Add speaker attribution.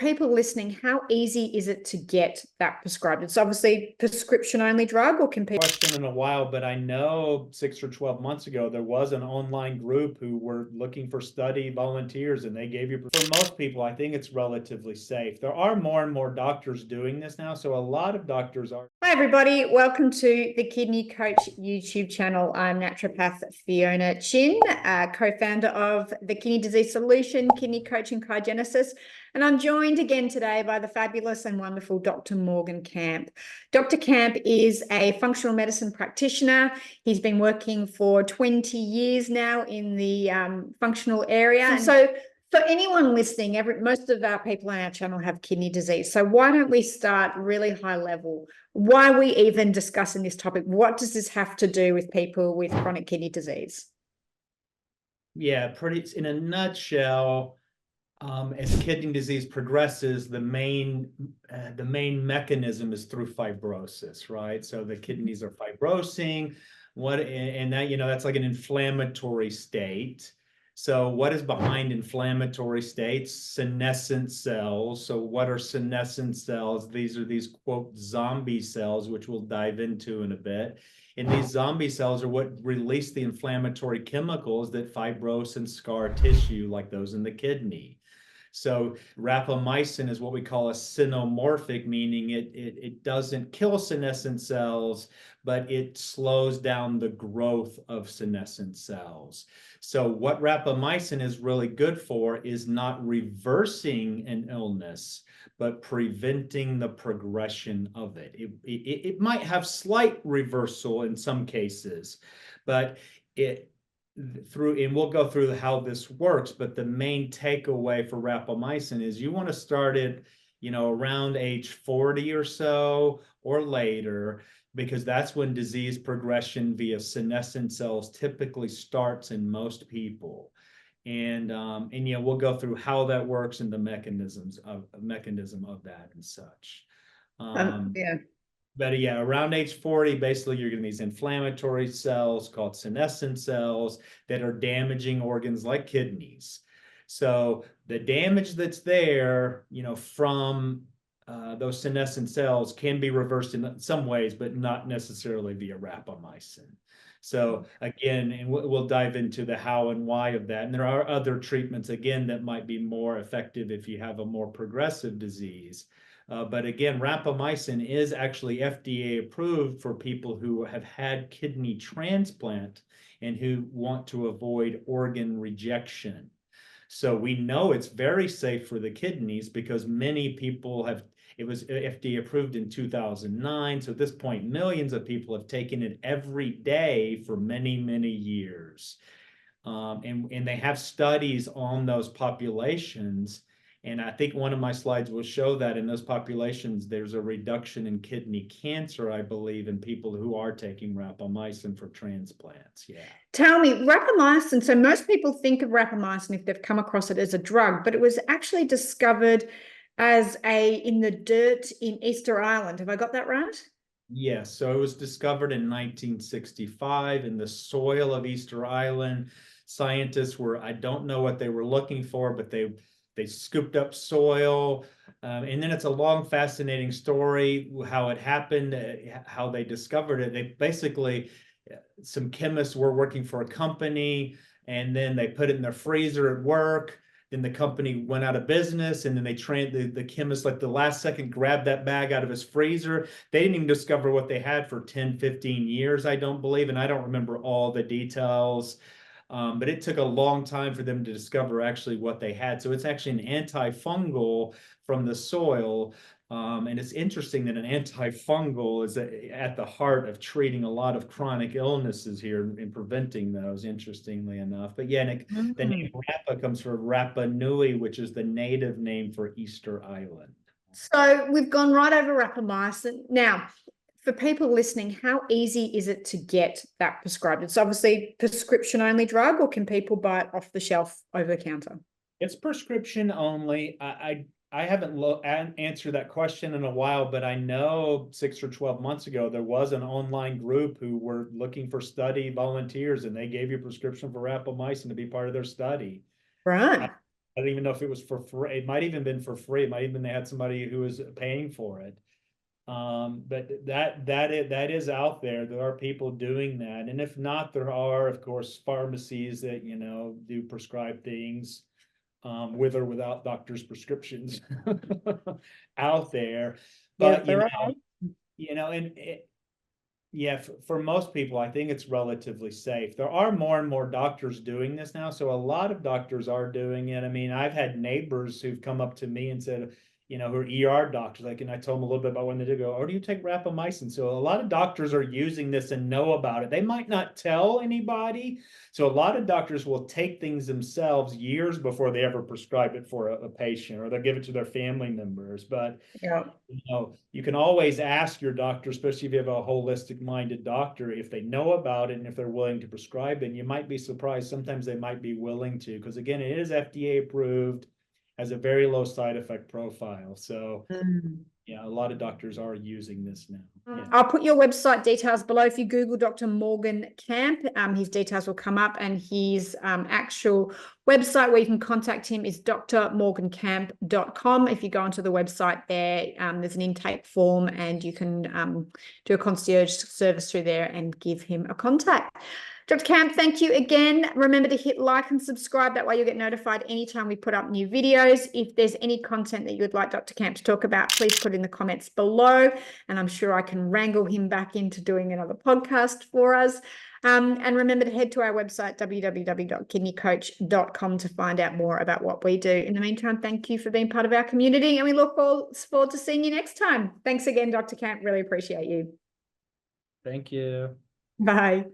Speaker 1: people listening, how easy is it to get that prescribed? It's obviously prescription-only drug, or can people...
Speaker 2: Question in a while, but I know 6 or 12 months ago, there was an online group who were looking for study volunteers, and they gave you, for most people, I think it's relatively safe. There are more and more doctors doing this now, so a lot of doctors are.
Speaker 1: Hi, everybody. Welcome to the Kidney Coach YouTube channel. I'm naturopath Fiona Chin, co-founder of the Kidney Disease Solution, Kidney Coaching Cryogenesis. And I'm joined again today by the fabulous and wonderful Dr. Morgan Camp. Dr. Camp is a functional medicine practitioner. He's been working for 20 years now in the functional area. So for anyone listening, most of our people on our channel have kidney disease. So why don't we start really high level? Why are we even discussing this topic? What does this have to do with people with chronic kidney disease?
Speaker 2: Yeah, pretty in a nutshell, as kidney disease progresses, the main mechanism is through fibrosis, right? So the kidneys are fibrosing, and that, that's like an inflammatory state. So what is behind inflammatory states? Senescent cells. So what are senescent cells? These are these, quote, zombie cells, which we'll dive into in a bit. And these zombie cells are what release the inflammatory chemicals that fibrose and scar tissue, like those in the kidney. So rapamycin is what we call a cynomorphic, meaning it doesn't kill senescent cells, but it slows down the growth of senescent cells. So what rapamycin is really good for is not reversing an illness, but preventing the progression of it. It might have slight reversal in some cases, but and we'll go through how this works, but the main takeaway for rapamycin is you want to start it, around age 40 or so or later, because that's when disease progression via senescent cells typically starts in most people. And we'll go through how that works and the mechanism of that and such.
Speaker 1: Yeah.
Speaker 2: But yeah, around age 40, basically you're getting these inflammatory cells called senescent cells that are damaging organs like kidneys. So the damage that's there, from those senescent cells can be reversed in some ways, but not necessarily via rapamycin. So again, and we'll dive into the how and why of that. And there are other treatments, again, that might be more effective if you have a more progressive disease. But again, rapamycin is actually FDA approved for people who have had kidney transplant and who want to avoid organ rejection. So we know it's very safe for the kidneys because many people it was FDA approved in 2009. So at this point, millions of people have taken it every day for many, many years. And they have studies on those populations. And I think one of my slides will show that in those populations, there's a reduction in kidney cancer, I believe, in people who are taking rapamycin for transplants. Yeah.
Speaker 1: Tell me, rapamycin, so most people think of rapamycin if they've come across it as a drug, but it was actually discovered as in the dirt in Easter Island. Have I got that right?
Speaker 2: Yes. So it was discovered in 1965 in the soil of Easter Island. Scientists I don't know what they were looking for, but they scooped up soil. And then it's a long, fascinating story, how it happened, how they discovered it. They basically, some chemists were working for a company, and then they put it in their freezer at work. Then the company went out of business, and then they trained the chemist, like the last second, grabbed that bag out of his freezer. They didn't even discover what they had for 10, 15 years, I don't believe, and I don't remember all the details. But it took a long time for them to discover actually what they had. So it's actually an antifungal from the soil. And it's interesting that an antifungal is at the heart of treating a lot of chronic illnesses here and preventing those, interestingly enough. But yeah, the name Rapa comes from Rapa Nui, which is the native name for Easter Island.
Speaker 1: So we've gone right over rapamycin. Now, for people listening, how easy is it to get that prescribed? It's obviously prescription-only drug, or can people buy it off the shelf over the counter?
Speaker 2: It's prescription only. I haven't answered that question in a while, but I know 6 or 12 months ago, there was an online group who were looking for study volunteers, and they gave you a prescription for rapamycin to be part of their study.
Speaker 1: Right.
Speaker 2: I don't even know if it was for free. It might even been for free. It might even they had somebody who was paying for it. But that is out there. There are people doing that, and if not, there are, of course, pharmacies that do prescribe things with or without doctors' prescriptions out there.
Speaker 1: Yeah,
Speaker 2: But
Speaker 1: there are.
Speaker 2: and yeah, for most people, I think it's relatively safe. There are more and more doctors doing this now. So a lot of doctors are doing it. I mean, I've had neighbors who've come up to me and said, who are ER doctors, like, and I told them a little bit about when they do go, oh, do you take rapamycin? So a lot of doctors are using this and know about it. They might not tell anybody. So a lot of doctors will take things themselves years before they ever prescribe it for a patient, or they'll give it to their family members. But
Speaker 1: Yeah.
Speaker 2: you can always ask your doctor, especially if you have a holistic minded doctor, if they know about it and if they're willing to prescribe it. And you might be surprised. Sometimes they might be willing to, because again, it is FDA approved, has a very low side effect profile. So yeah, a lot of doctors are using this now. Yeah.
Speaker 1: I'll put your website details below. If you Google Dr. Morgan Camp, his details will come up, and his actual website where you can contact him is drmorgancamp.com. If you go onto the website there, there's an intake form, and you can do a concierge service through there and give him a contact. Dr. Camp, thank you again. Remember to hit like and subscribe. That way you'll get notified anytime we put up new videos. If there's any content that you would like Dr. Camp to talk about, please put in the comments below, and I'm sure I can wrangle him back into doing another podcast for us. And remember to head to our website, www.kidneycoach.com, to find out more about what we do. In the meantime, thank you for being part of our community, and we look forward to seeing you next time. Thanks again, Dr. Camp. Really appreciate you.
Speaker 2: Thank you.
Speaker 1: Bye.